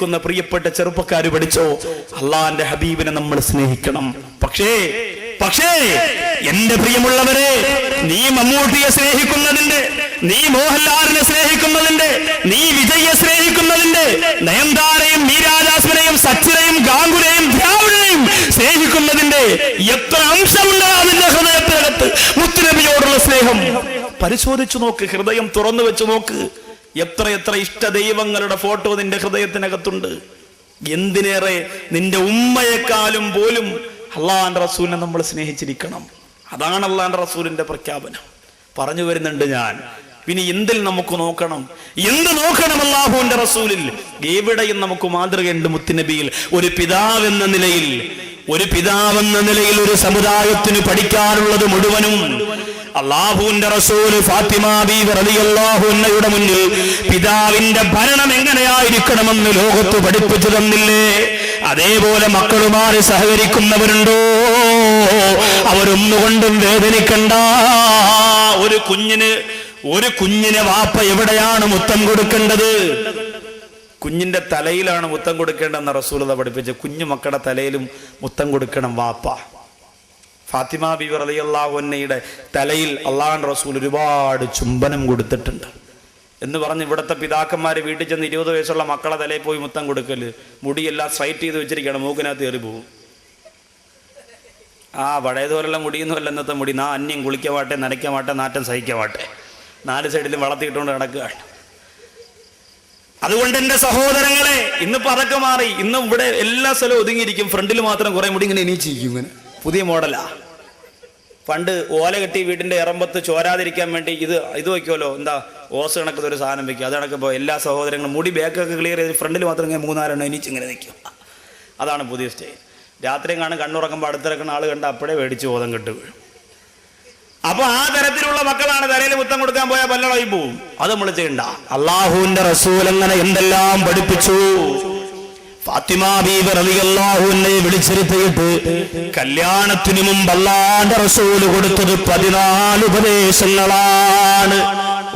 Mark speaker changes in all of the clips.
Speaker 1: കേൾക്കുന്ന പ്രിയപ്പെട്ട ചെറുപ്പക്കാർ പഠിച്ചോ, അള്ളാന്റെ ഹബീബിനെ നമ്മൾ സ്നേഹിക്കണം. പക്ഷേ എന്റെ പ്രിയമുള്ളവരെ, നീ മമ്മൂട്ടിയെ സ്നേഹിക്കുന്നതിന്റെ, നീ മോഹൻലാലിനെ സ്നേഹിക്കുന്നതിന്റെ, നീ വിജയെ സ്നേഹിക്കുന്നതിന്റെ, നയൻതാരയും മീരാജാസ്മിനെയും സച്ചിനെയും ഗാംഗുലെയും ദ്രാവിഡനെയും സ്നേഹിക്കുന്നതിന്റെ എത്ര അംശമുണ്ടാകും നിന്റെ ഹൃദയത്തിനകത്ത് മുത്തുനബിയോടുള്ള സ്നേഹം? പരിശോധിച്ചു നോക്ക്, ഹൃദയം തുറന്നു വെച്ച് നോക്ക്. എത്ര ഇഷ്ട ദൈവങ്ങളുടെ ഫോട്ടോ നിന്റെ ഹൃദയത്തിനകത്തുണ്ട്. എന്തിനേറെ നിന്റെ ഉമ്മയെക്കാളും പോലും അള്ളാന്റെ റസൂലിനെ നമ്മൾ സ്നേഹിച്ചിരിക്കണം. അതാണ് അള്ളാന്റെ റസൂലിന്റെ പ്രഖ്യാപനം. പറഞ്ഞു വരുന്നുണ്ട് ഞാൻ. പിന്നെ എന്തിൽ നമുക്ക് നോക്കണം? എന്ത് നോക്കണം? അള്ളാഹുവിന്റെ റസൂലിൽ. എവിടെയും നമുക്ക് മാതൃകയുണ്ട് മുത്തുനബിയിൽ. ഒരു പിതാവെന്ന നിലയിൽ ഒരു സമുദായത്തിന് പഠിക്കാനുള്ളത് മുഴുവനും അല്ലാഹുവിന്റെ റസൂൽ ഫാത്തിമ ബീവി റളിയല്ലാഹു അൻഹയുടെ മുന്നിൽ പിതാവിന്റെ ഭരണം എങ്ങനെയായിരിക്കണമെന്ന് ലോകത്ത് പഠിപ്പിച്ചു തന്നില്ലേ? അതേപോലെ മക്കളുമാര് സഹകരിക്കുന്നവരുണ്ടോ? അവരൊന്നുകൊണ്ടും വേദനിക്കണ്ട. ഒരു കുഞ്ഞിന് വാപ്പ എവിടെയാണ് മുത്തം കൊടുക്കേണ്ടത്? കുഞ്ഞിന്റെ തലയിലാണ് മുത്തം കൊടുക്കേണ്ടതെന്ന് റസൂലുള്ളാഹി പഠിപ്പിച്ചു. കുഞ്ഞു മക്കളുടെ തലയിലും മുത്തം കൊടുക്കണം വാപ്പ. ഫാത്തിമ ബീവി റളിയല്ലാഹു അൻഹയുടെ തലയിൽ അള്ളാഹുവിന്റെ റസൂൽ ഒരുപാട് ചുംബനം കൊടുത്തിട്ടുണ്ട് എന്ന് പറഞ്ഞ് ഇവിടുത്തെ പിതാക്കന്മാര് വീട്ടിൽ ചെന്ന് 20 വയസ്സുള്ള മക്കളെ തലയിൽ പോയി മുത്തം കൊടുക്കല്. മുടിയെല്ലാം സ്ട്രൈറ്റ് ചെയ്ത് വെച്ചിരിക്കണം, മൂക്കിനകത്ത് കയറി പോകും. പഴയതുപോലുള്ള മുടിയൊന്നുമല്ല ഇന്നത്തെ മുടി. അന്യം കുളിക്കമാട്ടെ, നനയ്ക്കമാട്ടെ, നാറ്റം സഹിക്കമാട്ടെ, 4 സൈഡിലും വളർത്തിയിട്ടുകൊണ്ട് നടക്കുകയാണ്. അതുകൊണ്ട് എന്റെ സഹോദരങ്ങളെ, ഇന്നിപ്പോ അതൊക്കെ മാറി. ഇന്നും ഇവിടെ എല്ലാ സ്ഥലവും ഒതുങ്ങിയിരിക്കും, ഫ്രണ്ടിൽ മാത്രം കുറെ മുടി ഇങ്ങനെ എണീച്ചിരിക്കും. ഇങ്ങനെ പുതിയ മോഡലാ. പണ്ട് ഓല കെട്ടി വീടിന്റെ ഇറമ്പത്ത് ചോരാതിരിക്കാൻ വേണ്ടി ഇത് വയ്ക്കുമല്ലോ, എന്താ ഓസ് കണക്കത്തെ ഒരു സാധനം വെക്കും. അത് കണക്കിപ്പോൾ എല്ലാ സഹോദരങ്ങളും മുടി ബാക്കൊക്കെ ക്ലിയർ ചെയ്ത് ഫ്രണ്ടിൽ മാത്രം ഇങ്ങനെ 3-4 എണീച്ച് ഇങ്ങനെ നിൽക്കും. അതാണ് പുതിയ സ്റ്റൈൽ. രാത്രിയും കാണും, കണ്ണുറക്കുമ്പോൾ അടുത്തിറക്കുന്ന ആൾ കണ്ട അപ്പോഴേ മേടിച്ച് ബോധം കെട്ട് വീഴും. അപ്പൊ ആ തരത്തിലുള്ള മക്കളാണ് തലയിൽ മുത്തം കൊടുക്കാൻ പോയാൽ പല്ലളായി പോവും. അത് നമ്മൾ ചെയ്യണ്ട. അള്ളാഹുവിന്റെ റസൂൽ അങ്ങനെ എന്തെല്ലാം പഠിപ്പിച്ചു. ഫാത്തിമ ബീവി റളിയല്ലാഹു അൻഹയെ വിളിച്ചിരുത്തിയിട്ട് കല്യാണത്തിന് മുമ്പ് അല്ലാഹുവിന്റെ റസൂൽ കൊടുത്തത് 14 ഉപദേശങ്ങളാണ്.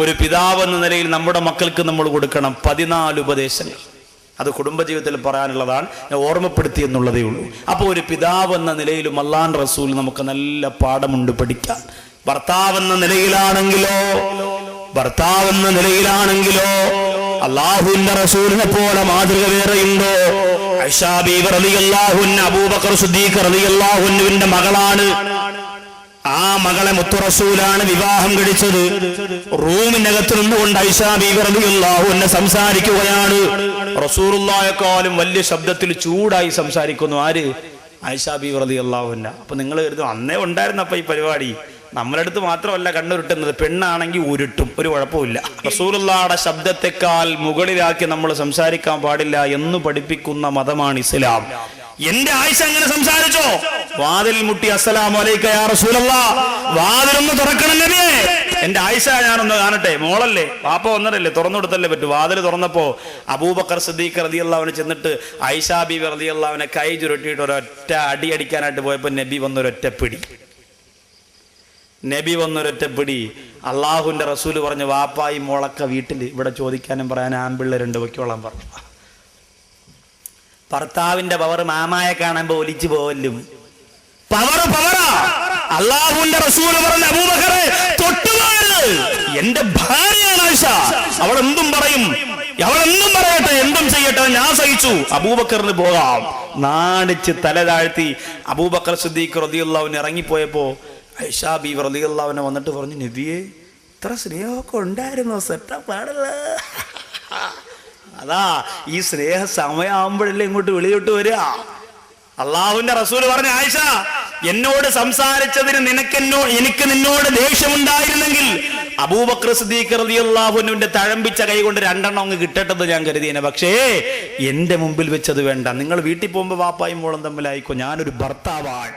Speaker 1: ഒരു പിതാവ് എന്ന നിലയിൽ നമ്മുടെ മക്കൾക്ക് നമ്മൾ കൊടുക്കണം 14 ഉപദേശങ്ങൾ. അത് കുടുംബജീവിതത്തിൽ പറയാനുള്ളതാണ്, ഞാൻ ഓർമ്മപ്പെടുത്തി എന്നുള്ളതേ ഉള്ളൂ. അപ്പോൾ ഒരു പിതാവ് എന്ന നിലയിലും അല്ലാഹുവിന്റെ റസൂൽ നമുക്ക് നല്ല പാഠമുണ്ട് പഠിക്കാൻ. ഭർത്താവെന്ന നിലയിലാണെങ്കിലോ അല്ലാഹുവിന്റെ റസൂലിനെ പോലെ മാതൃക വേറെയുണ്ടോ? ആയിഷ ബീവി റളിയല്ലാഹു അൻഹ അബൂബക്കർ സിദ്ദീഖ് റളിയല്ലാഹു അൻഹുവിന്റെ മകളാണ്. ആ മകളെ മുത്തു റസൂലാണ് വിവാഹം കഴിച്ചത്. റൂമിനകത്ത് നിന്നുകൊണ്ട് ആയിഷ ബീവി റളിയല്ലാഹു അൻഹ സംസാരിക്കുകയാണ്. റസൂലുള്ളാഹിയെക്കാളും വലിയ ശബ്ദത്തിൽ ചൂടായി സംസാരിക്കുന്നു. ആര്? ആയിഷ ബീവി റളിയല്ലാഹു അൻഹ. അപ്പൊ നിങ്ങൾ കരുതും അന്നേ ഉണ്ടായിരുന്നപ്പോ ഈ പരിപാടി. നമ്മളടുത്ത് മാത്രമല്ല കണ്ണുരുട്ടുന്നത്, പെണ്ണാണെങ്കിൽ ഉരുട്ടും, ഒരു കുഴപ്പമില്ല. റസൂലുള്ളാഹിയുടെ ശബ്ദത്തെക്കാൾ മുകളിലാക്കി നമ്മൾ സംസാരിക്കാൻ പാടില്ല എന്ന് പഠിപ്പിക്കുന്ന മതമാണ് ഇസ്ലാം. എന്റെ ആയിഷ അങ്ങനെ സംസാരിച്ചോ? വാതിൽ മുട്ടി അസ്സലാമു അലൈക യാ റസൂലല്ലാഹ്, വാതിലൊന്ന് തുറക്കണം നബിയേ. എന്റെ ആയിഷ ഞാനൊന്ന് കാണട്ടെ, മോളല്ലേ, പാപ്പ വന്നതല്ലേ, തുറന്നു കൊടുത്തല്ലേ പറ്റൂ. വാതിൽ തുറന്നപ്പോ അബൂബക്കർ സിദ്ദീഖ് റളിയല്ലാഹു അൻഹു ചെന്നിട്ട് ആയിഷ ബീവി റളിയല്ലാഹു അൻഹ കൈ ചുരുട്ടിയിട്ട് ഒരൊറ്റ അടി അടിക്കാനായിട്ട് പോയപ്പോ നബി വന്നൊരൊറ്റ പിടി. അള്ളാഹുവിന്റെ റസൂല് പറഞ്ഞു, വാപ്പായി മോളക്ക വീട്ടിൽ ഇവിടെ ചോദിക്കാനും പറയാനും ആമ്പിള്ളേരുണ്ട്, വെക്കോളാൻ പറഞ്ഞു. ഭർത്താവിന്റെ പവർ മാമായ കാണുമ്പോ ഒലിച്ചു പോവല്ലും. പവറാ. അള്ളാഹുവിന്റെ റസൂല് പറഞ്ഞു, അബൂബക്കറെ തൊട്ടുപോയത് എന്റെ ഭാര്യയാണ് ആയിഷ, അവളെന്തും പറയട്ടെ, എന്തും ചെയ്യട്ടെ, ഞാൻ സഹിച്ചു. അബൂബക്കറിന് പോകാം. നാണിച്ച് തല താഴ്ത്തി അബൂബക്കർ സിദ്ദീഖ് റളിയല്ലാഹു അൻഹു ഇറങ്ങിപ്പോയപ്പോ ആയിഷ ബീവി റളിയല്ലാഹു അൻഹ വന്നിട്ട് പറഞ്ഞു, നബിയേ ഇത്ര സ്നേഹമൊക്കെ ഉണ്ടായിരുന്നോ? സെറ്റപ്പാടല്ല. അതാ ഈ സ്നേഹ സമയമാകുമ്പോഴല്ലേ ഇങ്ങോട്ട് വിളിയോട്ട് വരിക. അള്ളാഹുവിന്റെ റസൂല് പറഞ്ഞു, ആയിഷ എന്നോട് സംസാരിച്ചതിന് എനിക്ക് നിന്നോട് ദേഷ്യമുണ്ടായിരുന്നെങ്കിൽ അബൂബക്കർ സിദ്ദീഖ് റളിയല്ലാഹു അൻഹുവിന്റെ തഴമ്പിച്ച കൈ കൊണ്ട് 2 എണ്ണം അങ്ങ് കിട്ടട്ടെന്ന് ഞാൻ കരുതിയേനെ. പക്ഷേ എന്റെ മുമ്പിൽ വെച്ചത് വേണ്ട. നിങ്ങൾ വീട്ടിൽ പോകുമ്പോ വാപ്പായും മോളും തമ്മിലായിക്കോ, ഞാനൊരു ഭർത്താവാണ്.